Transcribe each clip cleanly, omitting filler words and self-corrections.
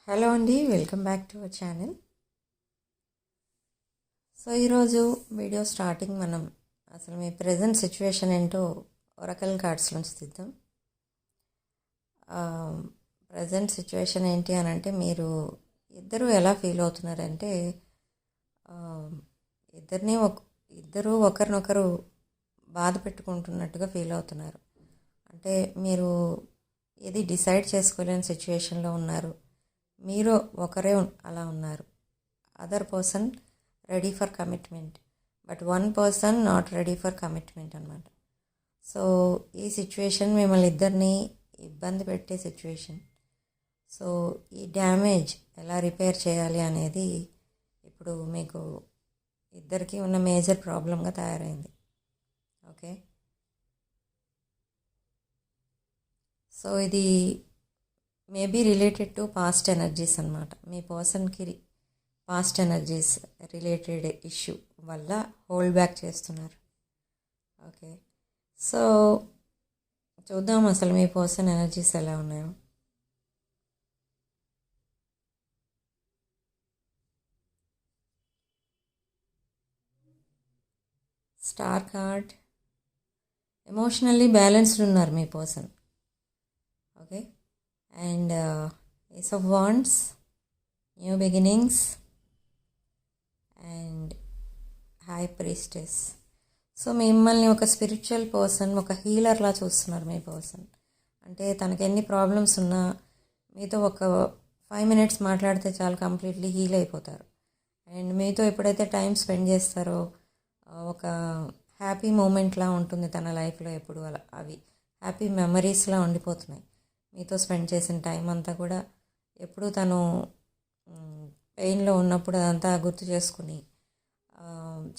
Hello అండి, welcome back to our channel. So ఈరోజు video starting మనం అసలు మీ ప్రజెంట్ సిచ్యువేషన్ ఏంటో ఒరకల్ కార్డ్స్ నుంచి తీద్దాం. ప్రజెంట్ సిచ్యువేషన్ ఏంటి అని అంటే మీరు ఇద్దరు ఎలా ఫీల్ అవుతున్నారంటే ఇద్దరు ఒకరినొకరు బాధ పెట్టుకుంటున్నట్టుగా ఫీల్ అవుతున్నారు. అంటే మీరు ఏది డిసైడ్ చేసుకోలేని సిచ్యువేషన్లో ఉన్నారు. మీరు ఒకరే అలా ఉన్నారు. Other person ready for commitment, but one person not ready for commitment అనమాట. సో ఈ సిచ్యువేషన్ మిమ్మల్ని ఇద్దరిని ఇబ్బంది పెట్టే సిచ్యువేషన్. సో ఈ డ్యామేజ్ ఎలా రిపేర్ చేయాలి అనేది ఇప్పుడు మీకు ఇద్దరికి ఉన్న మేజర్ ప్రాబ్లంగా తయారైంది. ఓకే, సో ఇది maybe related to past energies అనమాట. మీ పర్సన్కి పాస్ట్ ఎనర్జీస్ రిలేటెడ్ ఇష్యూ వల్ల హోల్డ్ బ్యాక్ చేస్తున్నారు. ఓకే, సో చూద్దాం అసలు మీ పర్సన్ ఎనర్జీస్ ఎలా ఉన్నాయో. స్టార్ కార్డ్, ఎమోషనల్లీ బ్యాలెన్స్డ్ ఉన్నారు మీ person. Okay, and ace of wands, new beginnings and high priestess. So మిమ్మల్ని ఒక స్పిరిచువల్ పర్సన్, ఒక హీలర్లా చూస్తున్నారు మీ పర్సన్. అంటే తనకి ఎన్ని ప్రాబ్లమ్స్ ఉన్నా మీతో ఒక 5 minutes మాట్లాడితే చాలు, కంప్లీట్లీ హీల్ అయిపోతారు. అండ్ మీతో ఎప్పుడైతే టైం స్పెండ్ చేస్తారో ఒక హ్యాపీ మూమెంట్లా ఉంటుంది తన లైఫ్లో. ఎప్పుడు అలా అవి హ్యాపీ మెమరీస్లా ఉండిపోతున్నాయి. మీతో స్పెండ్ చేసిన టైం అంతా కూడా ఎప్పుడు తను పెయిన్లో ఉన్నప్పుడు అదంతా గుర్తు చేసుకుని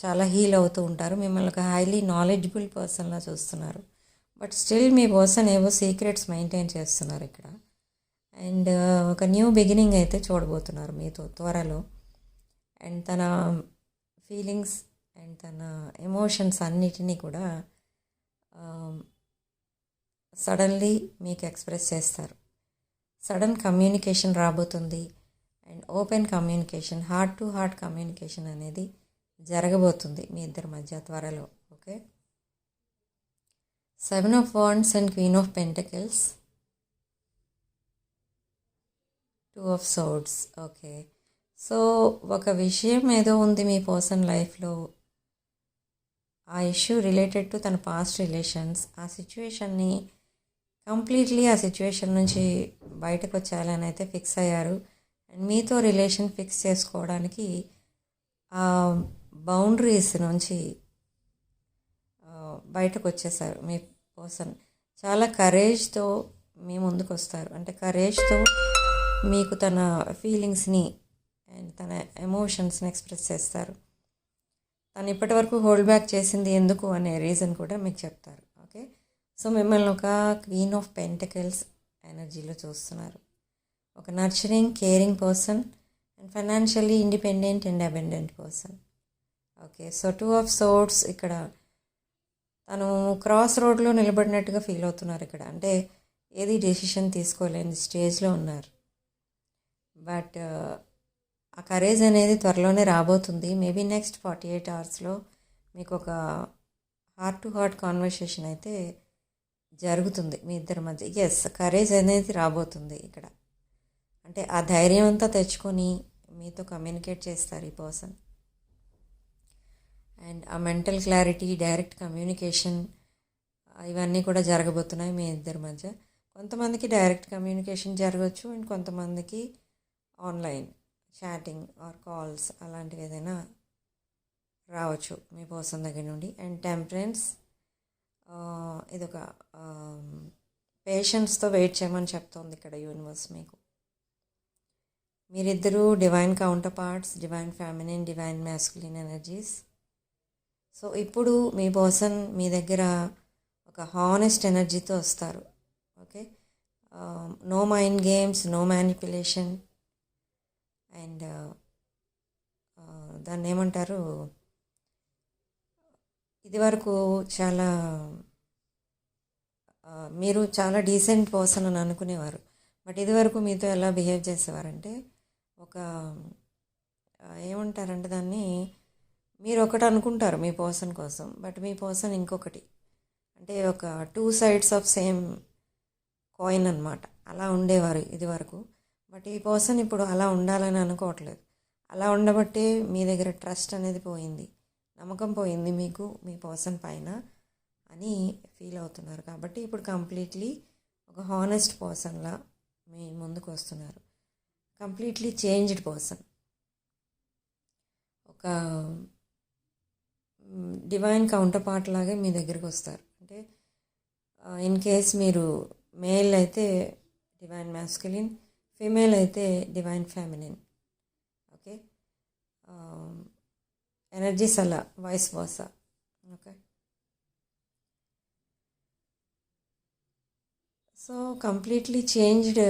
చాలా హీల్ అవుతూ ఉంటారు. మిమ్మల్ని ఒక హైలీ నాలెడ్జబుల్ పర్సన్లా చూస్తున్నారు. బట్ స్టిల్ మీ పర్సన్ ఏవో సీక్రెట్స్ మెయింటైన్ చేస్తున్నారు ఇక్కడ. అండ్ ఒక న్యూ బిగినింగ్ అయితే చూడబోతున్నారు మీతో త్వరలో. అండ్ తన ఫీలింగ్స్ అండ్ తన ఎమోషన్స్ అన్నిటినీ కూడా సడన్లీ మీకు ఎక్స్ప్రెస్ చేస్తారు. సడన్ కమ్యూనికేషన్ రాబోతుంది. And open communication, heart to heart communication అనేది జరగబోతుంది మీ ఇద్దరి మధ్య త్వరలో. Okay, 7 of Wands and Queen of Pentacles, 2 of Swords. Okay, so ఒక విషయం ఏదో ఉంది మీ పర్సన్ లైఫ్లో. ఆ ఇష్యూ రిలేటెడ్ టు తన పాస్ట్ రిలేషన్స్. ఆ సిచ్యువేషన్ని కంప్లీట్లీ ఆ సిచ్యువేషన్ నుంచి బయటకు వచ్చేయాలని అయితే ఫిక్స్ అయ్యారు. అండ్ మీతో రిలేషన్ ఫిక్స్ చేసుకోవడానికి ఆ బౌండరీస్ నుంచి బయటకు వచ్చేసారు మీ పర్సన్. చాలా కరేజ్తో మీ ముందుకు వస్తారు. అంటే కరేజ్తో మీకు తన ఫీలింగ్స్ని అండ్ తన ఎమోషన్స్ని ఎక్స్ప్రెస్ చేస్తారు. తను ఇప్పటి వరకు హోల్డ్ బ్యాక్ చేసింది ఎందుకు అనే రీజన్ కూడా మీకు చెప్తారు. ఓకే, సో మిమ్మల్ని ఒక క్వీన్ ఆఫ్ పెంటకల్స్ ఎనర్జీలో చూస్తున్నారు. ఒక nurturing, caring person and financially independent and abundant person. Okay, so 2 of Swords ఇక్కడ తను క్రాస్ రోడ్లో నిలబడినట్టుగా ఫీల్ అవుతున్నారు ఇక్కడ. అంటే ఏది డెసిషన్ తీసుకోలేని స్టేజ్లో ఉన్నారు. బట్ ఆ కరేజ్ అనేది త్వరలోనే రాబోతుంది. మేబీ నెక్స్ట్ 48 hours మీకు ఒక హార్ట్ టు హార్ట్ కాన్వర్సేషన్ అయితే జరుగుతుంది మీ ఇద్దరి మధ్య. ఎస్, కరేజ్ అనేది రాబోతుంది ఇక్కడ. అంటే ఆ ధైర్యం అంతా తెచ్చుకొని మీతో కమ్యూనికేట్ చేస్తారు ఈ పర్సన్. అండ్ ఆ మెంటల్ క్లారిటీ, డైరెక్ట్ కమ్యూనికేషన్ ఇవన్నీ కూడా జరగబోతున్నాయి మీ ఇద్దరి మధ్య. కొంతమందికి డైరెక్ట్ కమ్యూనికేషన్ జరగవచ్చు అండ్ కొంతమందికి ఆన్లైన్ చాటింగ్ ఆర్ కాల్స్ అలాంటివి ఏదైనా రావచ్చు మీ పర్సన్ దగ్గర నుండి. అండ్ టెంపరెన్స్, ఇదొక పేషెన్స్తో వెయిట్ చేయమని చెప్తోంది ఇక్కడ యూనివర్స్ మీకు. మీరిద్దరూ divine counterparts, divine feminine, divine masculine energies. So ఇప్పుడు మీ పర్సన్ మీ దగ్గర ఒక హానెస్ట్ ఎనర్జీతో వస్తారు. Okay, no mind games, no manipulation. And దాన్ని ఏమంటారు, ఇదివరకు మీరు చాలా డీసెంట్ పర్సన్ అని అనుకునేవారు. బట్ ఇదివరకు మీతో ఎలా బిహేవ్ చేసేవారంటే ఒక ఏమంటారంటే దాన్ని, మీరు ఒకటి అనుకుంటారు మీ పర్సన్ కోసం, బట్ మీ పర్సన్ ఇంకొకటి. అంటే ఒక two sides of same coin అనమాట. అలా ఉండేవారు ఇది వరకు. బట్ ఈ పర్సన్ ఇప్పుడు అలా ఉండాలని అనుకోవట్లేదు. అలా ఉండబట్టే మీ దగ్గర ట్రస్ట్ అనేది పోయింది, నమ్మకం పోయింది మీకు మీ పర్సన్ పైన అని ఫీల్ అవుతున్నారు. కాబట్టి ఇప్పుడు కంప్లీట్లీ ఒక హానెస్ట్ పర్సన్లా మీ ముందుకు వస్తున్నారు. కంప్లీట్లీ చేంజ్డ్ పర్సన్, ఒక డివైన్ కౌంటర్ పార్ట్ లాగే మీ దగ్గరికి వస్తారు. అంటే ఇన్ కేస్ మీరు మేల్ అయితే డివైన్ మ్యాస్కులిన్, ఫీమేల్ అయితే డివైన్ ఫెమినిన్. ఓకే, ఎనర్జీస్ అలా vice versa. Okay, so completely changed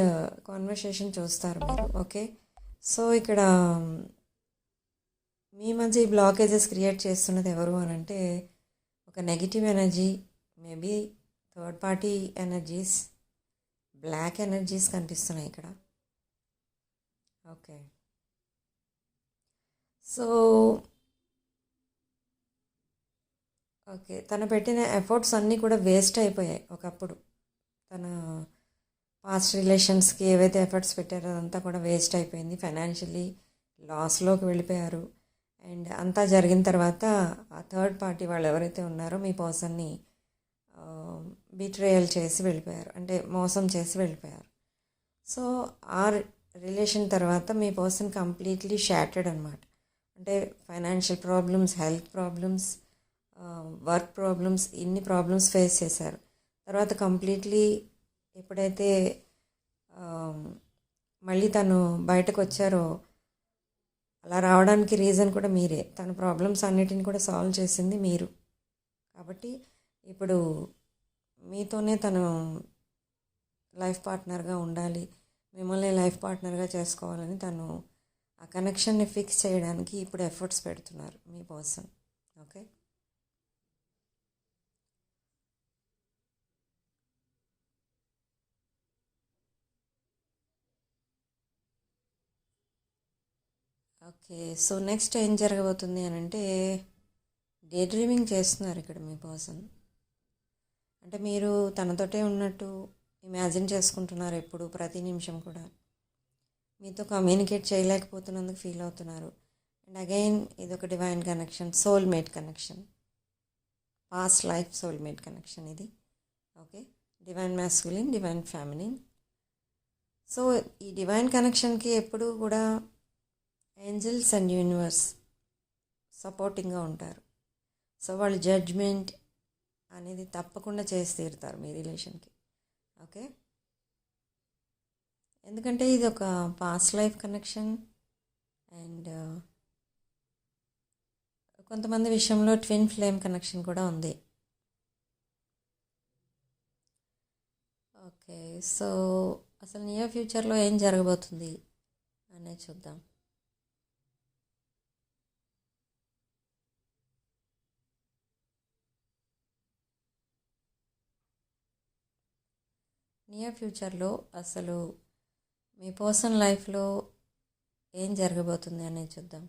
conversation చూస్తారు మీరు. ఓకే, సో ఇక్కడ మీ మధ్య ఈ బ్లాకేజెస్ క్రియేట్ చేస్తున్నది ఎవరు అని అంటే ఒక negative energy, maybe third party energies, black energies కనిపిస్తున్నాయి ఇక్కడ. ఓకే, సో ఓకే, తను పెట్టిన ఎఫర్ట్స్ అన్నీ కూడా వేస్ట్ అయిపోయాయి ఒకప్పుడు. తన పాస్ట్ రిలేషన్స్కి ఏవైతే ఎఫర్ట్స్ పెట్టారో అదంతా కూడా వేస్ట్ అయిపోయింది. ఫైనాన్షియలీ లాస్లోకి వెళ్ళిపోయారు. అండ్ అంతా జరిగిన తర్వాత ఆ థర్డ్ పార్టీ వాళ్ళు ఎవరైతే ఉన్నారో మీ పర్సన్ని బిట్రేయల్ చేసి వెళ్ళిపోయారు, అంటే మోసం చేసి వెళ్ళిపోయారు. సో ఆ రిలేషన్ తర్వాత మీ పర్సన్ కంప్లీట్లీ షాటర్డ్ అనమాట. అంటే financial problems, health problems, work problems, ఇన్ని ప్రాబ్లమ్స్ ఫేస్ చేశారు. తర్వాత కంప్లీట్లీ ఎప్పుడైతే మళ్ళీ తను బయటకు వచ్చారో, అలా రావడానికి రీజన్ కూడా మీరే. తన ప్రాబ్లమ్స్ అన్నిటిని కూడా సాల్వ్ చేసింది మీరు. కాబట్టి ఇప్పుడు మీతోనే తను లైఫ్ పార్ట్నర్గా ఉండాలి, మిమ్మల్ని లైఫ్ పార్ట్నర్గా చేసుకోవాలని తను ఆ కనెక్షన్ని ఫిక్స్ చేయడానికి ఇప్పుడు ఎఫర్ట్స్ పెడుతున్నారు మీ person. Okay, okay, so next ఏం జరగబోతుంది అని అంటే డే డ్రీమింగ్ చేస్తున్నారు ఇక్కడ మీ పర్సన్. అంటే మీరు తనతోటే ఉన్నట్టు ఇమాజిన్ చేసుకుంటున్నారు ఎప్పుడు, ప్రతి నిమిషం కూడా. మీతో కమ్యూనికేట్ చేయలేకపోతున్నందుకు ఫీల్ అవుతున్నారు. అండ్ అగైన్ ఇది ఒక divine connection, soulmate connection, past life soulmate connection ఇది. Okay, divine masculine, divine feminine. So ఈ డివైన్ కనెక్షన్కి ఎప్పుడూ కూడా ఏంజల్స్ అండ్ యూనివర్స్ సపోర్టింగ్గా ఉంటారు. సో వాళ్ళు జడ్జ్మెంట్ అనేది తప్పకుండా చేసి తీరుతారు మీ రిలేషన్కి. ఓకే, ఎందుకంటే ఇది ఒక పాస్ట్ లైఫ్ కనెక్షన్. అండ్ కొంతమంది విషయంలో ట్విన్ ఫ్లేమ్ కనెక్షన్ కూడా ఉంది. ఓకే, సో అసలు నియర్ ఫ్యూచర్లో ఏం జరగబోతుంది అనేది చూద్దాం. నియర్ ఫ్యూచర్లో అసలు మీ పర్సనల్ లైఫ్లో ఏం జరగబోతుంది అనేది చూద్దాం.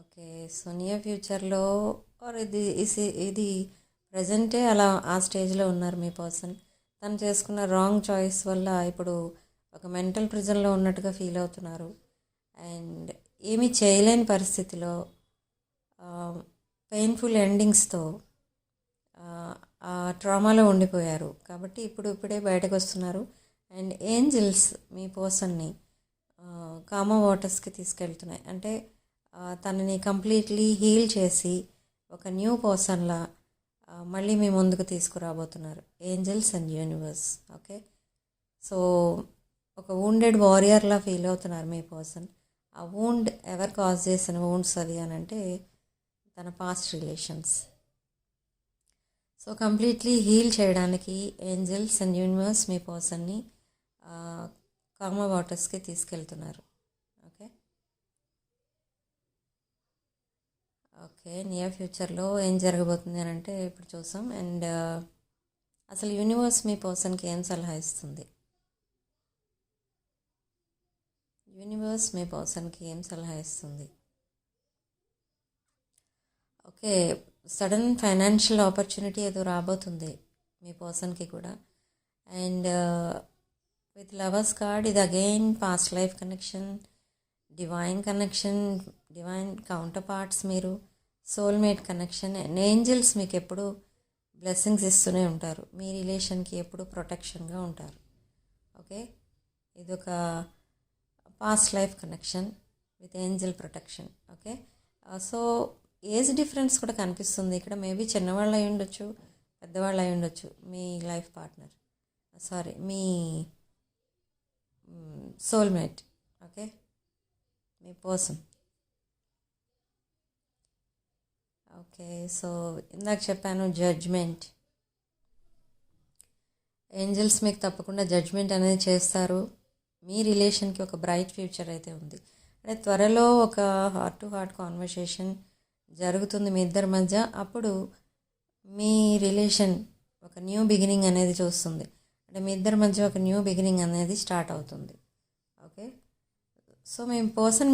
ఓకే, సో నియర్ ఫ్యూచర్లో ఇది ప్రజెంటే అలా ఆ స్టేజ్లో ఉన్నారు మీ పర్సన్. తను చేసుకున్న రాంగ్ చాయిస్ వల్ల ఇప్పుడు ఒక మెంటల్ ప్రిజన్లో ఉన్నట్టుగా ఫీల్ అవుతున్నారు. అండ్ ఏమీ చేయలేని పరిస్థితిలో పెయిన్ఫుల్ ఎండింగ్స్తో ఆ ట్రామాలో ఉండిపోయారు. కాబట్టి ఇప్పుడే బయటకు వస్తున్నారు. అండ్ ఏంజిల్స్ మీ పర్సన్ని కామా వాటర్స్కి తీసుకెళ్తున్నాయి. అంటే తనని కంప్లీట్లీ హీల్ చేసి ఒక న్యూ పర్సన్లా మళ్ళీ మీ ముందుకు తీసుకురాబోతున్నారు angels and universe. Okay, so ఒక వూండెడ్ వారియర్లా ఫీల్ అవుతున్నారు మీ పర్సన్. ఆ వూండ్ ఎవరు కాజ్ చేసిన వూండ్స్ అవి అని అంటే తన past relations. So completely heal చేయడానికి ఏంజల్స్ అండ్ యూనివర్స్ మీ పర్సన్ని కామా వాటర్స్కి తీసుకెళ్తున్నారు. ఓకే, ఓకే, నియర్ ఫ్యూచర్లో ఏం జరగబోతుంది అని అంటే ఇప్పుడు చూసాం. అండ్ అసలు యూనివర్స్ మీ పర్సన్కి ఏం సలహా ఇస్తుంది? యూనివర్స్ మీ పర్సన్కి ఏం సలహా ఇస్తుంది? ఓకే, సడన్ ఫైనాన్షియల్ ఆపర్చునిటీ ఏదో రాబోతుంది మీ పర్సన్కి కూడా. అండ్ విత్ లవర్స్ కార్డ్ ఇది again past life connection, divine connection, divine counter parts, మీరు సోల్మేట్ కనెక్షన్. అండ్ ఏంజల్స్ మీకు ఎప్పుడు బ్లెస్సింగ్స్ ఇస్తూనే ఉంటారు, మీ రిలేషన్కి ఎప్పుడు ప్రొటెక్షన్గా ఉంటారు. ఓకే, ఇదొక past life connection with Angel protection. Okay, so age difference కూడా కనిపిస్తుంది ఇక్కడ. మేబీ చిన్నవాళ్ళు అయి ఉండొచ్చు, పెద్దవాళ్ళు అయి ఉండొచ్చు మీ లైఫ్ పార్ట్నర్, సారీ మీ సోల్మేట్. ఓకే, మీ పర్సన్. ఓకే, సో ఇందాక చెప్పాను జడ్జ్మెంట్. ఏంజల్స్ మీకు తప్పకుండా జడ్జ్మెంట్ అనేది చేస్తారు. మీ రిలేషన్కి ఒక బ్రైట్ ఫ్యూచర్ అయితే ఉంది. అంటే త్వరలో ఒక హార్ట్ టు హార్ట్ కాన్వర్సేషన్ జరుగుతుంది మీ ఇద్దరి మధ్య. అప్పుడు మీ రిలేషన్ ఒక న్యూ బిగినింగ్ అనేది చూస్తుంది. అంటే మీ ఇద్దరి మధ్య ఒక న్యూ బిగినింగ్ అనేది స్టార్ట్ అవుతుంది. ఓకే, సో మీ పర్సన్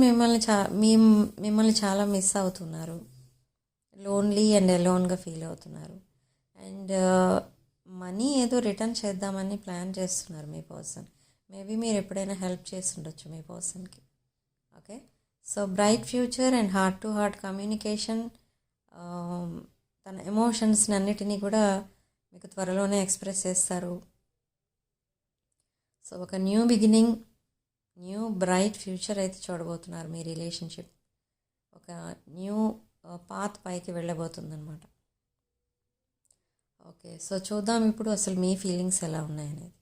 మిమ్మల్ని చాలా మిస్ అవుతున్నారు, లోన్లీ అండ్ ఎలోన్గా ఫీల్ అవుతున్నారు. అండ్ మనీ ఏదో రిటర్న్ చేద్దామని ప్లాన్ చేస్తున్నారు మీ పర్సన్. మేబీ మీరు ఎప్పుడైనా హెల్ప్ చేసి ఉండొచ్చు మీ పర్సన్కి. Okay, so bright future and heart to heart communication. తన ఎమోషన్స్ని అన్నిటినీ కూడా మీకు త్వరలోనే ఎక్స్ప్రెస్ చేస్తారు. సో ఒక new beginning, new bright future అయితే చూడబోతున్నారు మీ రిలేషన్షిప్. ఒక న్యూ పాత్ పైకి వెళ్ళబోతుందన్నమాట. ఓకే, సో చూద్దాం ఇప్పుడు అసలు మీ ఫీలింగ్స్ ఎలా ఉన్నాయనేది.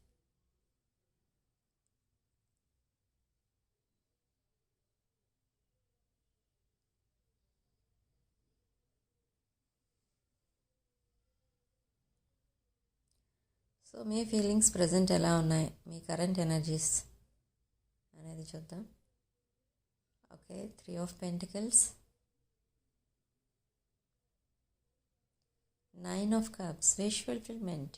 సో మీ ఫీలింగ్స్ ప్రజెంట్ ఎలా ఉన్నాయి, మీ కరెంట్ ఎనర్జీస్ అనేది చూద్దాం. Okay, 3 of pentacles, 9 of cups, wish fulfilment.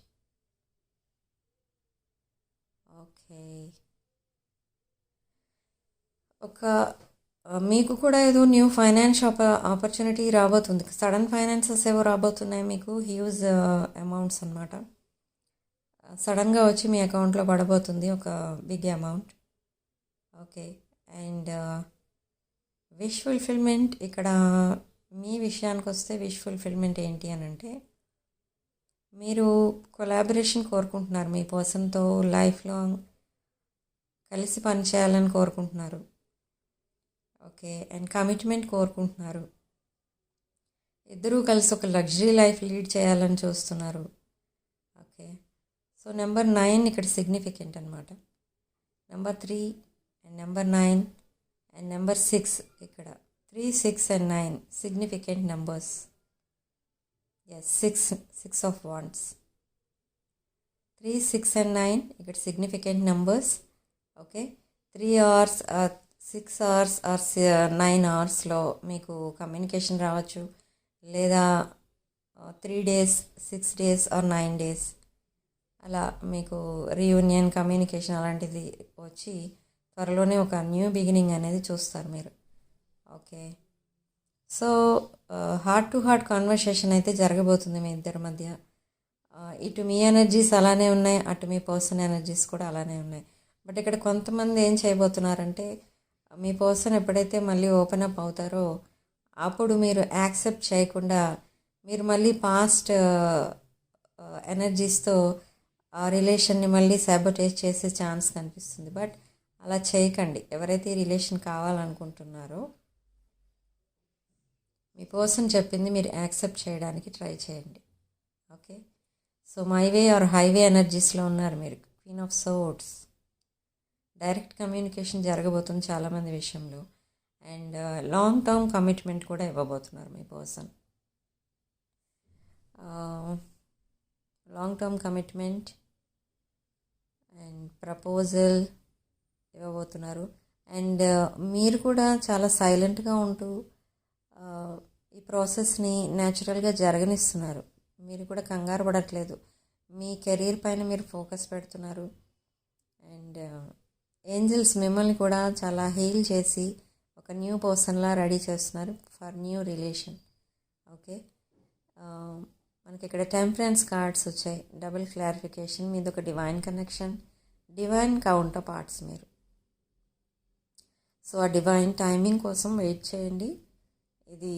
Okay, ఒక మీకు కూడా ఏదో న్యూ ఫైనాన్స్ ఆపర్చునిటీ రాబోతుంది. సడన్ ఫైనాన్సెస్ ఏవో రాబోతున్నాయి మీకు, హ్యూజ్ అమౌంట్స్ అన్నమాట. సడన్గా వచ్చి మీ అకౌంట్లో పడబోతుంది ఒక big amount. Okay, and wish fulfilment. ఇక్కడ మీ విషయానికి వస్తే విష్ ఫుల్ఫిల్మెంట్ ఏంటి అని అంటే, మీరు కొలాబరేషన్ కోరుకుంటున్నారు మీ పర్సన్తో, లైఫ్ లాంగ్ కలిసి పనిచేయాలని కోరుకుంటున్నారు. ఓకే, అండ్ కమిట్మెంట్ కోరుకుంటున్నారు. ఇద్దరూ కలిసి ఒక లగ్జరీ లైఫ్ లీడ్ చేయాలని చూస్తున్నారు. ఓకే, సో నెంబర్ 9 ఇక్కడ సిగ్నిఫికెంట్ అనమాట. Number 3 and number 9 and number 6 ఇక్కడ 3, 6 and 9 significant numbers. Yes, 6 of wands, 3, 6 and 9 ఇక్కడ significant numbers. Okay, 3 hours, 6 hours or 9 hoursలో మీకు కమ్యూనికేషన్ రావచ్చు, లేదా 3 days, 6 days ఆర్ 9 days అలా మీకు రీయూనియన్ కమ్యూనికేషన్ అలాంటిది వచ్చి త్వరలోనే ఒక న్యూ బిగినింగ్ అనేది చూస్తారు మీరు. Okay, so heart to heart conversation అయితే జరగబోతుంది మీ ఇద్దరి మధ్య. ఇటు మీ ఎనర్జీస్ అలానే ఉన్నాయి, అటు మీ పర్సన్ ఎనర్జీస్ కూడా అలానే ఉన్నాయి. బట్ ఇక్కడ కొంతమంది ఏం చేయబోతున్నారంటే, మీ పర్సన్ ఎప్పుడైతే మళ్ళీ ఓపెన్ అప్ అవుతారో అప్పుడు మీరు యాక్సెప్ట్ చేయకుండా మీరు మళ్ళీ పాస్ట్ ఎనర్జీస్తో ఆ రిలేషన్ని మళ్ళీ సాబోటేజ్ చేసే ఛాన్స్ కనిపిస్తుంది. బట్ అలా చేయకండి. ఎవరైతే ఈ రిలేషన్ కావాలనుకుంటున్నారో మీ పర్సన్ చెప్పింది మీరు యాక్సెప్ట్ చేయడానికి ట్రై చేయండి. Okay, so my way or highway ఎనర్జీస్లో ఉన్నారు మీరు. Queen of swords, direct communication జరగబోతుంది చాలామంది విషయంలో. అండ్ లాంగ్ టర్మ్ కమిట్మెంట్ కూడా ఇవ్వబోతున్నారు మీ person. Long term commitment and proposal ఇవ్వబోతున్నారు. అండ్ మీరు కూడా చాలా సైలెంట్గా ఉంటూ ఈ ప్రాసెస్ని న్యాచురల్గా జరగనిస్తున్నారు. మీరు కూడా కంగారు పడట్లేదు. మీ కెరీర్ పైన మీరు ఫోకస్ పెడుతున్నారు. అండ్ ఏంజల్స్ మిమ్మల్ని కూడా చాలా హీల్ చేసి ఒక న్యూ పర్సన్లా రెడీ చేస్తున్నారు ఫర్ న్యూ రిలేషన్. ఓకే, మనకి ఇక్కడ టెంపరెన్స్ కార్డ్స్ వచ్చాయి, డబుల్ క్లారిఫికేషన్, మీది ఒక divine connection, divine counter parts మీరు. సో ఆ డివైన్ టైమింగ్ కోసం వెయిట్ చేయండి. ఇది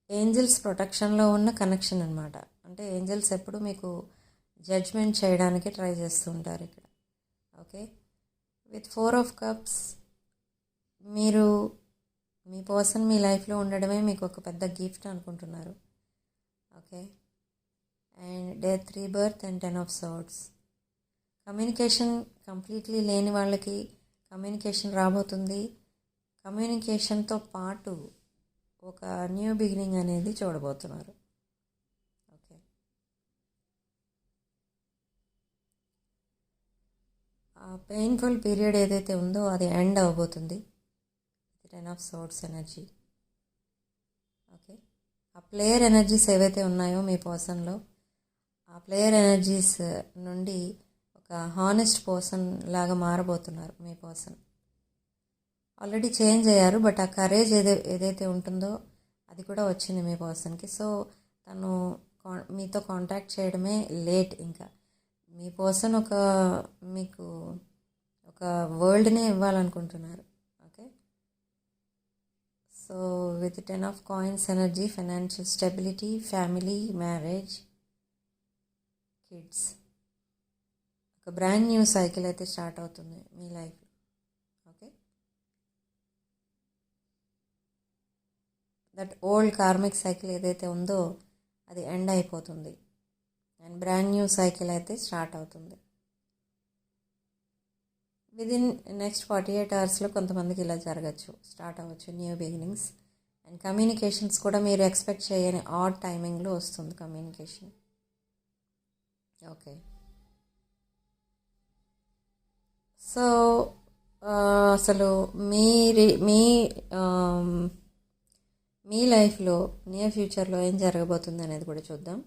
ఏంజల్స్ ప్రొటెక్షన్లో ఉన్న కనెక్షన్ అనమాట. అంటే ఏంజల్స్ ఎప్పుడు మీకు జడ్జ్మెంట్ చేయడానికి ట్రై చేస్తుంటారు ఇక్కడ. ఓకే, విత్ 4 ఆఫ్ కప్స్ మీరు మీ పర్సన్ మీ లైఫ్లో ఉండడమే మీకు ఒక పెద్ద గిఫ్ట్ అనుకుంటున్నారు. Okay, and death, rebirth and 10 of swords. Communication completely లేని వాళ్ళకి కమ్యూనికేషన్ రాబోతుంది. కమ్యూనికేషన్తో పాటు ఒక న్యూ బిగినింగ్ అనేది చూడబోతున్నారు. ఓకే, ఆ పెయిన్ఫుల్ పీరియడ్ ఏదైతే ఉందో అది ఎండ్ అవ్వబోతుంది. 10 ఆఫ్ సోర్డ్స్ ఎనర్జీ. ఓకే, ఆ ప్లేయర్ ఎనర్జీస్ ఏవైతే ఉన్నాయో మీ పర్సన్లో, ఆ ప్లేయర్ ఎనర్జీస్ నుండి ఒక హానెస్ట్ పర్సన్ లాగా మారబోతున్నారు మీ పర్సన్. ఆల్రెడీ చేంజ్ అయ్యారు, బట్ ఆ కరేజ్ ఏదైతే ఉంటుందో అది కూడా వచ్చింది మీ పర్సన్కి. సో తను మీతో కాంటాక్ట్ చేయడమే లేట్. ఇంకా మీ పర్సన్ మీకు ఒక వరల్డ్నే ఇవ్వాలనుకుంటున్నారు. Okay, so with 10 of coins energy, financial stability, family, marriage, kids. ఒక బ్రాండ్ న్యూ సైకిల్ అయితే స్టార్ట్ అవుతుంది మీ లైఫ్లో. Okay, that old karmic cycle ఏదైతే ఉందో అది ఎండ్ అయిపోతుంది అండ్ బ్రాండ్ న్యూ సైకిల్ అయితే స్టార్ట్ అవుతుంది. విదిన్ నెక్స్ట్ 48 అవర్స్లో కొంతమందికి ఇలా జరగచ్చు, స్టార్ట్ అవ్వచ్చు న్యూ బిగినింగ్స్. అండ్ కమ్యూనికేషన్స్ కూడా మీరు ఎక్స్పెక్ట్ చేయని ఆడ్ టైమింగ్లో వస్తుంది కమ్యూనికేషన్. ఓకే, సో అసలు మీ లైఫ్లో నియర్ ఫ్యూచర్లో ఏం జరగబోతుంది అనేది కూడా చూద్దాం.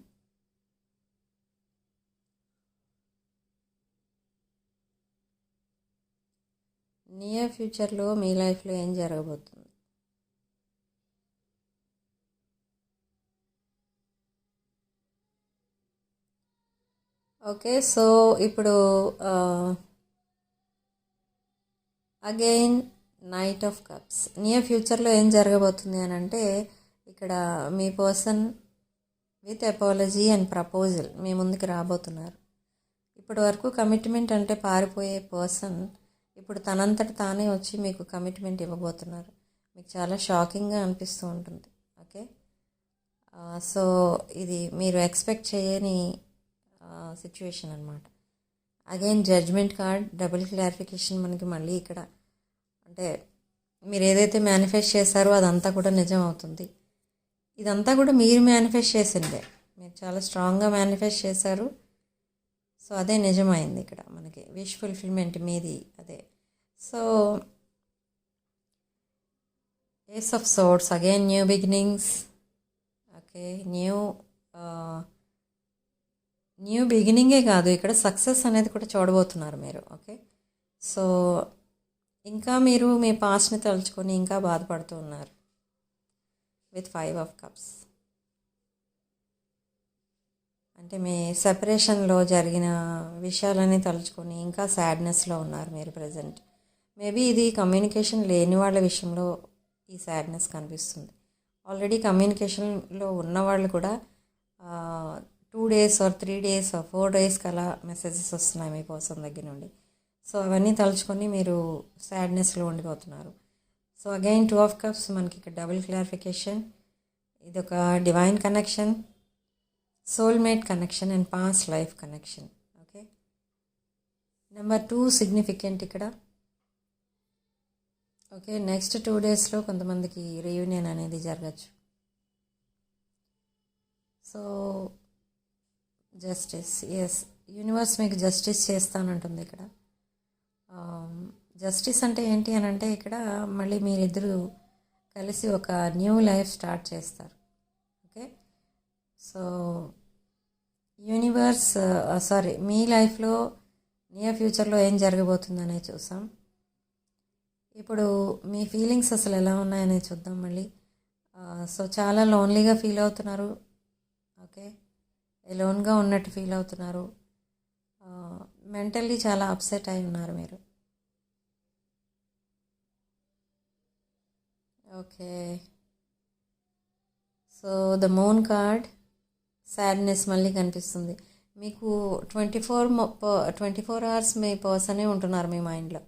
నియర్ ఫ్యూచర్లో మీ లైఫ్లో ఏం జరగబోతుంది? ఓకే, సో ఇప్పుడు again knight of cups. Near ఫ్యూచర్లో ఏం జరగబోతుంది అని అంటే ఇక్కడ మీ person with apology and proposal మీ ముందుకు రాబోతున్నారు. ఇప్పటి వరకు కమిట్మెంట్ అంటే పారిపోయే పర్సన్ ఇప్పుడు తనంతట తానే వచ్చి మీకు కమిట్మెంట్ ఇవ్వబోతున్నారు. మీకు చాలా షాకింగ్గా అనిపిస్తూ ఉంటుంది. ఓకే, సో ఇది మీరు ఎక్స్పెక్ట్ చేయని సిచ్యువేషన్ అనమాట. Again judgement card, double clarification మనకి మళ్ళీ ఇక్కడ. అంటే మీరు ఏదైతే మేనిఫెస్ట్ చేశారో అదంతా కూడా నిజం అవుతుంది. ఇదంతా కూడా మీరు మేనిఫెస్ట్ చేసిందే, మీరు చాలా స్ట్రాంగ్గా మేనిఫెస్ట్ చేశారు. సో అదే నిజమైంది ఇక్కడ మనకి. విష్ ఫుల్ఫిల్మెంట్ మీది అదే. So ace of swords, again new beginnings. Okay, new బిగినింగే కాదు, ఇక్కడ సక్సెస్ అనేది కూడా చూడబోతున్నారు మీరు. ఓకే, సో ఇంకా మీరు మీ పాస్ట్ని తలుచుకొని ఇంకా బాధపడుతూ ఉన్నారు విత్ 5 ఆఫ్ కప్స్. అంటే మీ సెపరేషన్లో జరిగిన విషయాలని తలుచుకొని ఇంకా సాడ్నెస్లో ఉన్నారు మీరు ప్రజెంట్. మేబీ ఇది కమ్యూనికేషన్ లేని వాళ్ళ విషయంలో ఈ సాడ్నెస్ కనిపిస్తుంది. ఆల్రెడీ కమ్యూనికేషన్లో ఉన్నవాళ్ళు కూడా 2 days or 3 days or 4 days అలా మెసేజెస్ వస్తున్నాయి మీ పర్సన్ దగ్గర నుండి. సో అవన్నీ తలుచుకొని మీరు సాడ్నెస్లో ఉండిపోతున్నారు. సో అగైన్ 2 ఆఫ్ కప్స్ మనకి ఇక్కడ డబుల్ క్లారిఫికేషన్. ఇది ఒక divine connection, soulmate connection and past life connection. Okay, number 2 significant ఇక్కడ. ఓకే, నెక్స్ట్ 2 daysలో కొంతమందికి రీయూనియన్ అనేది జరగచ్చు. సో జస్టిస్, ఎస్, యూనివర్స్ మీకు జస్టిస్ చేస్తానంటుంది ఇక్కడ. జస్టిస్ అంటే ఏంటి అని అంటే ఇక్కడ మళ్ళీ మీరిద్దరూ కలిసి ఒక న్యూ లైఫ్ స్టార్ట్ చేస్తారు. ఓకే, సో యూనివర్స్ సారీ మీ లైఫ్లో నియర్ ఫ్యూచర్లో ఏం జరగబోతుందనే చూసాం. ఇప్పుడు మీ ఫీలింగ్స్ అసలు ఎలా ఉన్నాయనే చూద్దాం మళ్ళీ. సో చాలా లోన్లీగా ఫీల్ అవుతున్నారు. ఓకే, ఎలోన్గా ఉన్నట్టు ఫీల్ అవుతున్నారు. మెంటల్లీ చాలా అప్సెట్ అయి ఉన్నారు మీరు. Okay, so the moon card, sadness మళ్ళీ కనిపిస్తుంది. మీకు 24 అవర్స్ మీ పర్సనే ఉంటున్నారు మీ మైండ్లో.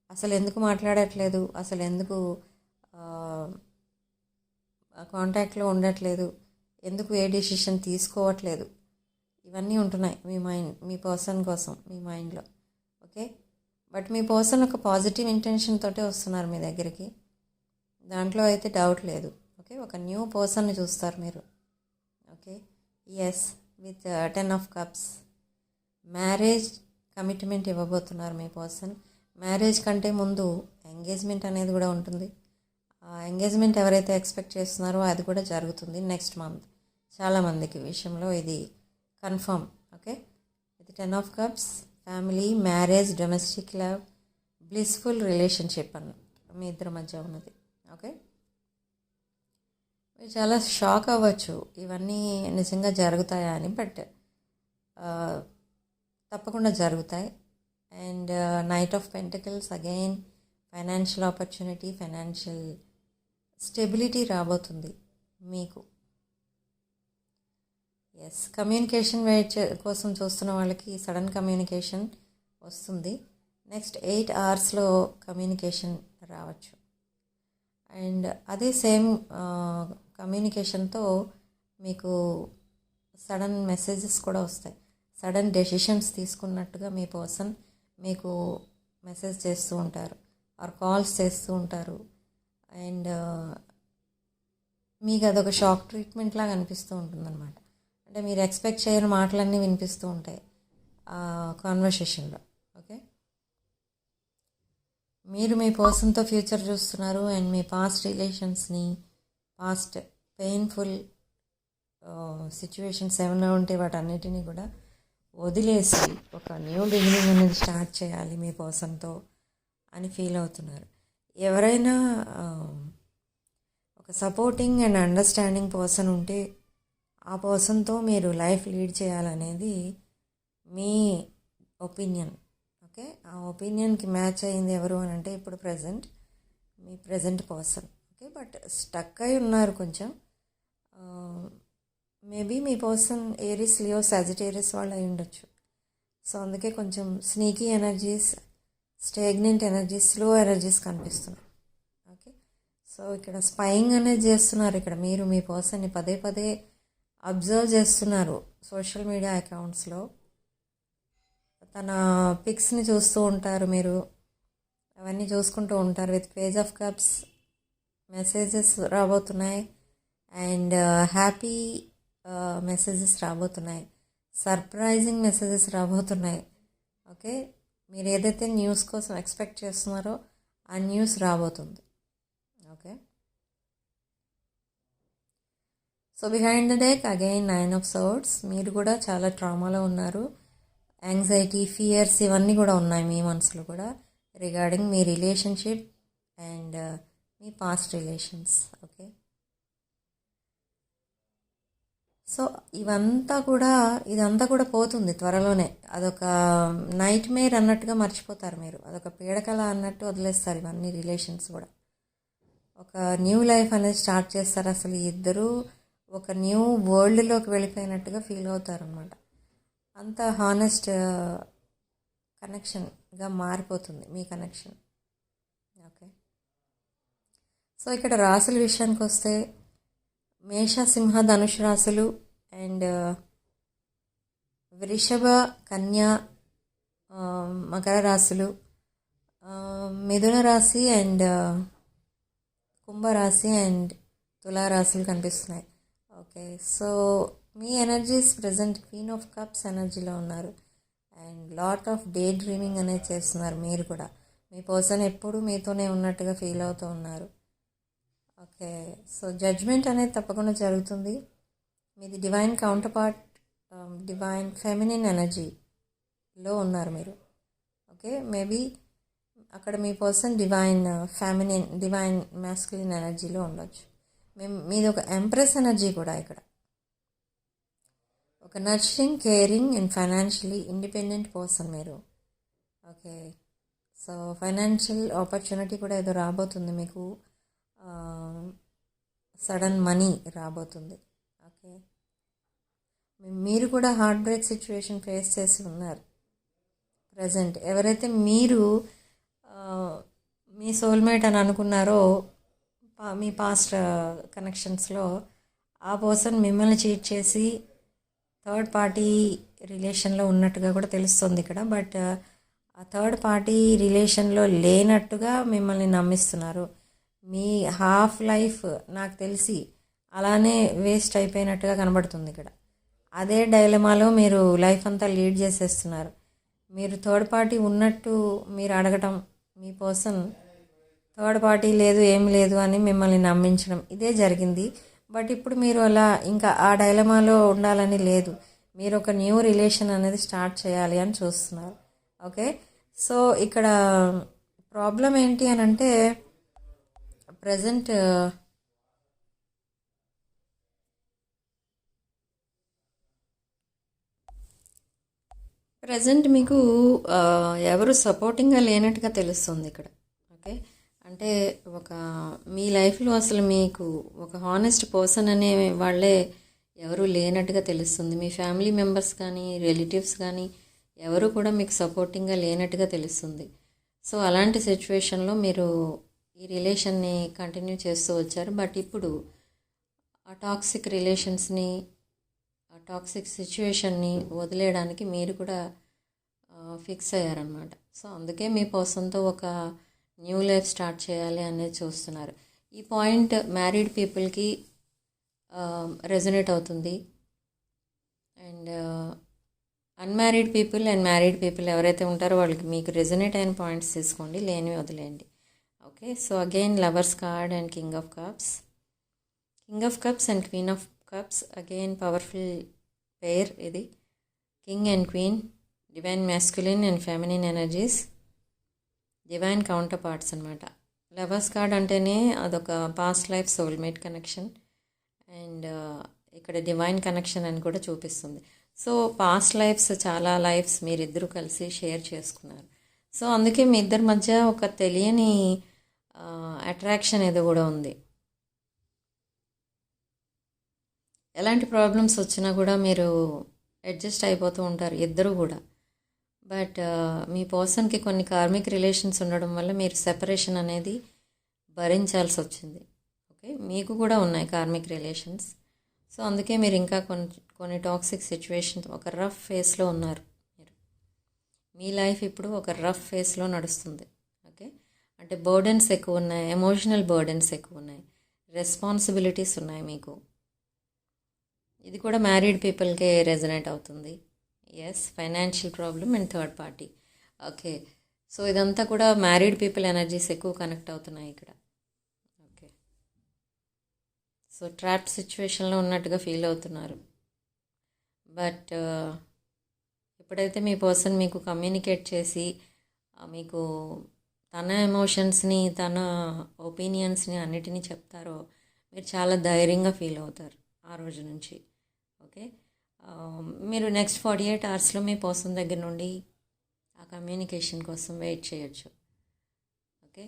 అసలు ఎందుకు మాట్లాడట్లేదు, అసలు ఎందుకు కాంటాక్ట్లో ఉండట్లేదు, ఎందుకు ఏ డెసిషన్ తీసుకోవట్లేదు, ఇవన్నీ ఉంటున్నాయి మీ పర్సన్ కోసం మీ మైండ్లో. ఓకే, బట్ మీ పర్సన్ ఒక పాజిటివ్ ఇంటెన్షన్ తోటే వస్తున్నారు మీ దగ్గరికి, దాంట్లో అయితే డౌట్ లేదు. ఓకే, ఒక న్యూ పర్సన్ని చూస్తారు మీరు. Okay, yes, with 10 of cups, marriage commitment ఇవ్వబోతున్నారు మీ పర్సన్. మ్యారేజ్ కంటే ముందు ఎంగేజ్మెంట్ అనేది కూడా ఉంటుంది. ఆ ఎంగేజ్మెంట్ ఎవరైతే ఎక్స్పెక్ట్ చేస్తున్నారో అది కూడా జరుగుతుంది నెక్స్ట్ మంత్. చాలామందికి విషయంలో ఇది కన్ఫర్మ్. ఓకే, ఇది 10 of cups, family, marriage, domestic love, blissful relationship అన్న మీ ఇద్దరి మధ్య ఉన్నది. ఓకే, మీరు చాలా షాక్ అవ్వచ్చు ఇవన్నీ నిజంగా జరుగుతాయా అని, బట్ తప్పకుండా జరుగుతాయి. And knight of pentacles, again financial opportunity, financial stability రాబోతుంది మీకు. ఎస్, కమ్యూనికేషన్ వెయిట్ కోసం చూస్తున్న వాళ్ళకి సడన్ కమ్యూనికేషన్ వస్తుంది. నెక్స్ట్ 8 అవర్స్లో కమ్యూనికేషన్ రావచ్చు. అండ్ అదే సేమ్ కమ్యూనికేషన్తో మీకు సడన్ మెసేజెస్ కూడా వస్తాయి. సడన్ డెసిషన్స్ తీసుకున్నట్టుగా మీ పర్సన్ మీకు మెసేజ్ చేస్తూ ఉంటారు ఆర్ కాల్స్ చేస్తూ ఉంటారు. అండ్ మీకు అదొక షాక్ ట్రీట్మెంట్ లాగా అనిపిస్తూ ఉంటుందన్నమాట. అంటే మీరు ఎక్స్పెక్ట్ చేయని మాటలన్నీ వినిపిస్తూ ఉంటాయి ఆ కాన్వర్సేషన్లో. ఓకే, మీరు మీ పర్సన్తో ఫ్యూచర్ చూస్తున్నారు. అండ్ మీ పాస్ట్ రిలేషన్స్ని, పాస్ట్ పెయిన్ఫుల్ సిచ్యువేషన్స్ ఏమైనా ఉంటే వాటన్నిటినీ కూడా వదిలేసి ఒక న్యూ బిగినింగ్ అనేది స్టార్ట్ చేయాలి మీ పర్సన్తో అని ఫీల్ అవుతున్నారు. ఎవరైనా ఒక సపోర్టింగ్ అండ్ అండర్స్టాండింగ్ పర్సన్ ఉంటే ఆ పర్సన్తో మీరు లైఫ్ లీడ్ చేయాలనేది మీ ఒపీనియన్. ఓకే, ఆ ఒపీనియన్కి మ్యాచ్ అయింది ఎవరు అని అంటే ఇప్పుడు మీ present person. Okay, but stuck అయి ఉన్నారు కొంచెం. మేబీ మీ పర్సన్ ఏరిస్, లియో, సాజిటేరియస్ వాళ్ళు అయి ఉండొచ్చు. సో అందుకే కొంచెం sneaky energies, stagnant energies, slow energies కనిపిస్తున్నాయి. ఓకే, సో ఇక్కడ స్పైయింగ్ అనేది చేస్తున్నారు. ఇక్కడ మీరు మీ పర్సన్ని పదే పదే అబ్జర్వ్ చేస్తున్నారు సోషల్ మీడియా అకౌంట్స్లో. తన పిక్స్ని చూస్తూ ఉంటారు మీరు, అవన్నీ చూసుకుంటూ ఉంటారు. With page of cups messages రాబోతున్నాయి. అండ్ హ్యాపీ మెసేజెస్ రాబోతున్నాయి, సర్ప్రైజింగ్ మెసేజెస్ రాబోతున్నాయి. ఓకే, మీరు ఏదైతే న్యూస్ కోసం ఎక్స్పెక్ట్ చేస్తున్నారో ఆ న్యూస్ రాబోతుంది. Okay, so behind the deck again 9 of swords. మీరు కూడా చాలా ట్రామాలో ఉన్నారు. యాంగ్జైటీ, ఫియర్స్ ఇవన్నీ కూడా ఉన్నాయి మీ మనసులో కూడా రిగార్డింగ్ మీ రిలేషన్షిప్ అండ్ మీ పాస్ట్ రిలేషన్స్. ఓకే, సో ఇదంతా కూడా పోతుంది త్వరలోనే. అదొక నైట్ మేర్ అన్నట్టుగా మర్చిపోతారు మీరు, అదొక పీడకల అన్నట్టు వదిలేస్తారు ఇవన్నీ రిలేషన్స్ కూడా. ఒక న్యూ లైఫ్ అనేది స్టార్ట్ చేస్తారు. అసలు ఇద్దరు ఒక న్యూ వరల్డ్లోకి వెళ్ళిపోయినట్టుగా ఫీల్ అవుతారు అనమాట. అంత హానెస్ట్ కనెక్షన్గా మారిపోతుంది మీ కనెక్షన్. ఓకే, సో ఇక్కడ రాసుల విషయానికి వస్తే మేష, సింహ, ధనుష్ రాశులు అండ్ వృషభ, కన్య, మకర రాశులు, మిథున రాశి అండ్ కుంభరాశి అండ్ తులారాశులు కనిపిస్తున్నాయి. ఓకే, సో మీ energies present queen of cups ఎనర్జీలో ఉన్నారు. And lot of day dreaming అనేది చేస్తున్నారు మీరు కూడా. మీ పర్సన్ ఎప్పుడు మీతోనే ఉన్నట్టుగా ఫీల్ అవుతూ ఉన్నారు. ఓకే, సో జడ్జ్మెంట్ అనేది తప్పకుండా జరుగుతుంది. మీది divine counterpart divine feminine ఎనర్జీలో ఉన్నారు మీరు. ఓకే, మేబీ అక్కడ మీ పర్సన్ డివైన్ మ్యాస్కులిన్ ఎనర్జీలో ఉండొచ్చు. మీది ఒక ఎంప్రెస్ ఎనర్జీ కూడా ఇక్కడ. ఒక nurturing, caring and financially independent person మీరు. ఓకే, సో ఫైనాన్షియల్ ఆపర్చునిటీ కూడా ఏదో రాబోతుంది మీకు, సడన్ మనీ రాబోతుంది. ఓకే, మీరు కూడా హార్ట్ బ్రేక్ సిచ్యువేషన్ ఫేస్ చేసి ఉన్నారు ప్రజెంట్. ఎవరైతే మీరు మీ సోల్మేట్ అని అనుకున్నారో మీ పాస్ట్ కనెక్షన్స్లో, ఆ పర్సన్ మిమ్మల్ని చీట్ చేసి థర్డ్ పార్టీ రిలేషన్లో ఉన్నట్టుగా కూడా తెలుస్తుంది ఇక్కడ. బట్ ఆ థర్డ్ పార్టీ రిలేషన్లో లేనట్టుగా మిమ్మల్ని నమ్మిస్తున్నారు. మీ హాఫ్ లైఫ్ నాకు తెలిసి అలానే వేస్ట్ అయిపోయినట్టుగా కనబడుతుంది ఇక్కడ. అదే డైలమాలో మీరు లైఫ్ అంతా లీడ్ చేసేస్తున్నారు. మీరు థర్డ్ పార్టీ ఉన్నట్టు మీరు అడగటం, మీ పర్సన్ థర్డ్ పార్టీ లేదు ఏం లేదు అని మిమ్మల్ని నమ్మించడం, ఇదే జరిగింది. బట్ ఇప్పుడు మీరు అలా ఇంకా ఆ డైలమాలో ఉండాలని లేదు. మీరు ఒక న్యూ రిలేషన్ అనేది స్టార్ట్ చేయాలి అని చూస్తున్నారు. ఓకే, సో ఇక్కడ ప్రాబ్లం ఏంటి అని అంటే ప్రజెంట్ మీకు ఎవరు సపోర్టింగ్గా లేనట్టుగా తెలుస్తుంది ఇక్కడ. ఓకే, అంటే మీ లైఫ్లో అసలు మీకు ఒక హానెస్ట్ పర్సన్ అనే వాళ్ళే ఎవరు లేనట్టుగా తెలుస్తుంది. మీ ఫ్యామిలీ మెంబర్స్ కానీ రిలేటివ్స్ కానీ ఎవరు కూడా మీకు సపోర్టింగ్గా లేనట్టుగా తెలుస్తుంది. సో అలాంటి సిచ్యువేషన్లో మీరు ఈ రిలేషన్ని కంటిన్యూ చేస్తూ వచ్చారు. బట్ ఇప్పుడు ఆ టాక్సిక్ రిలేషన్స్ని, ఆ టాక్సిక్ సిచ్యువేషన్ని వదిలేయడానికి మీరు కూడా ఫిక్స్ అయ్యారనమాట. సో అందుకే మీ పర్సన్తో ఒక న్యూ లైఫ్ స్టార్ట్ చేయాలి అనేది చూస్తున్నారు. ఈ పాయింట్ మ్యారీడ్ పీపుల్కి రెజొనేట్ అవుతుంది. And unmarried people and married people ఎవరైతే ఉంటారో వాళ్ళకి మీకు రెజొనేట్ అయిన పాయింట్స్ తీసుకోండి, లేనివి వదిలేయండి. Okay, so again lovers card and king of cups and queen of cups. Again powerful pair ఇది. King and queen, divine masculine and feminine energies, divine counterparts అనమాట. లవర్స్ కార్డ్ అంటేనే అదొక past life soulmate connection and ఇక్కడ divine connection అని కూడా చూపిస్తుంది. So past lifes, చాలా lifes మీరిద్దరూ కలిసి షేర్ చేసుకున్నారు. సో అందుకే మీ ఇద్దరి మధ్య ఒక తెలియని అట్రాక్షన్ ఏదో కూడా ఉంది. ఎలాంటి ప్రాబ్లమ్స్ వచ్చినా కూడా మీరు అడ్జస్ట్ అయిపోతూ ఉంటారు ఇద్దరు కూడా. బట్ మీ పర్సన్కి కొన్ని కార్మిక్ రిలేషన్స్ ఉండడం వల్ల మీరు సెపరేషన్ అనేది భరించాల్సి వచ్చింది. ఓకే, మీకు కూడా ఉన్నాయి కార్మిక్ రిలేషన్స్. సో అందుకే మీరు ఇంకా కొన్ని టాక్సిక్ సిచ్యువేషన్స్, ఒక రఫ్ ఫేస్లో ఉన్నారు మీరు. మీ లైఫ్ ఇప్పుడు ఒక రఫ్ ఫేస్లో నడుస్తుంది. ఓకే, అంటే బర్డెన్స్ ఎక్కువ ఉన్నాయి, ఎమోషనల్ బర్డెన్స్ ఎక్కువ ఉన్నాయి, రెస్పాన్సిబిలిటీస్ ఉన్నాయి మీకు. ఇది కూడా మ్యారీడ్ పీపుల్కే రెజొనేట్ అవుతుంది. Yes, financial problem and third party. Okay, so ఇదంతా కూడా మ్యారీడ్ పీపుల్ ఎనర్జీస్ ఎక్కువ కనెక్ట్ అవుతున్నాయి ఇక్కడ. ఓకే, సో ట్రాప్ సిచ్యువేషన్లో ఉన్నట్టుగా ఫీల్ అవుతున్నారు. బట్ ఎప్పుడైతే మీ పర్సన్ మీకు కమ్యూనికేట్ చేసి మీకు తన ఎమోషన్స్ని, తన ఒపీనియన్స్ని అన్నిటినీ చెప్తారో మీరు చాలా ధైర్యంగా ఫీల్ అవుతారు ఆ రోజు నుంచి. ఓకే, మీరు నెక్స్ట్ 48 అవర్స్లో మీ పర్సన్ దగ్గర నుండి ఆ కమ్యూనికేషన్ కోసం వెయిట్ చేయొచ్చు. ఓకే,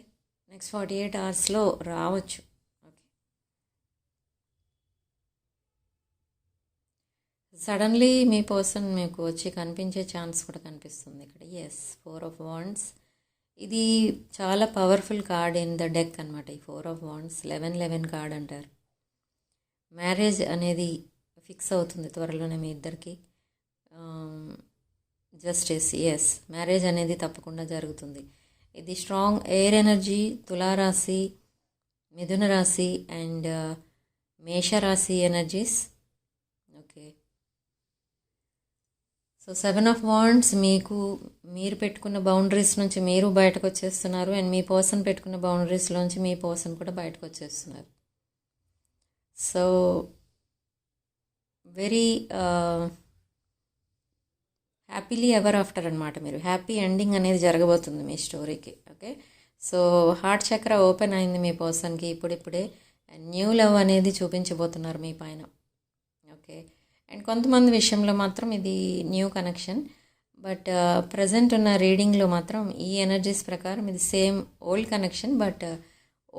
నెక్స్ట్ 48 అవర్స్లో రావచ్చు. ఓకే, సడన్లీ మీ పర్సన్ మీకు వచ్చి కనిపించే ఛాన్స్ కూడా కనిపిస్తుంది ఇక్కడ. Yes, 4 of wands. ఇది చాలా powerful card in the deck అనమాట. ఈ 4 ఆఫ్ వాండ్స్ 11 కార్డ్ అంటారు. మ్యారేజ్ అనేది ఫిక్స్ అవుతుంది త్వరలోనే మీ ఇద్దరికి. జస్టిస్, ఎస్, మ్యారేజ్ అనేది తప్పకుండా జరుగుతుంది. ఇది స్ట్రాంగ్ ఎయిర్ ఎనర్జీ. తులారాశి, మిథున రాశి అండ్ మేషరాశి energies. Okay, so 7 of wands. మీరు పెట్టుకున్న బౌండరీస్ నుంచి మీరు బయటకు వచ్చేస్తున్నారు అండ్ మీ పర్సన్ పెట్టుకున్న బౌండరీస్లోంచి మీ పర్సన్ కూడా బయటకు వచ్చేస్తున్నారు. So very happily ever after అనమాట. మీరు హ్యాపీ ఎండింగ్ అనేది జరగబోతుంది మీ స్టోరీకి. ఓకే, సో హార్ట్ చక్ర ఓపెన్ అయింది మీ పర్సన్కి ఇప్పుడిప్పుడే. అండ్ న్యూ లవ్ అనేది చూపించబోతున్నారు మీ పైన. ఓకే, అండ్ కొంతమంది విషయంలో మాత్రం ఇది న్యూ కనెక్షన్, బట్ ప్రజెంట్ ఉన్న రీడింగ్లో మాత్రం ఈ ఎనర్జీస్ ప్రకారం ఇది same old connection, but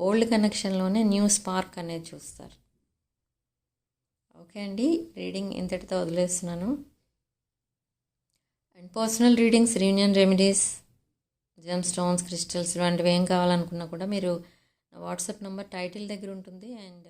old కనెక్షన్లోనే న్యూ స్పార్క్ అనేది చూస్తారు. ఓకే అండి, రీడింగ్ ఇంతటితో వదిలేస్తున్నాను. And personal readings, reunion remedies, gem stones, crystals ఇలాంటివి ఏం కావాలనుకున్నా కూడా మీరు నా వాట్సాప్ నెంబర్ టైటిల్ దగ్గర ఉంటుంది. అండ్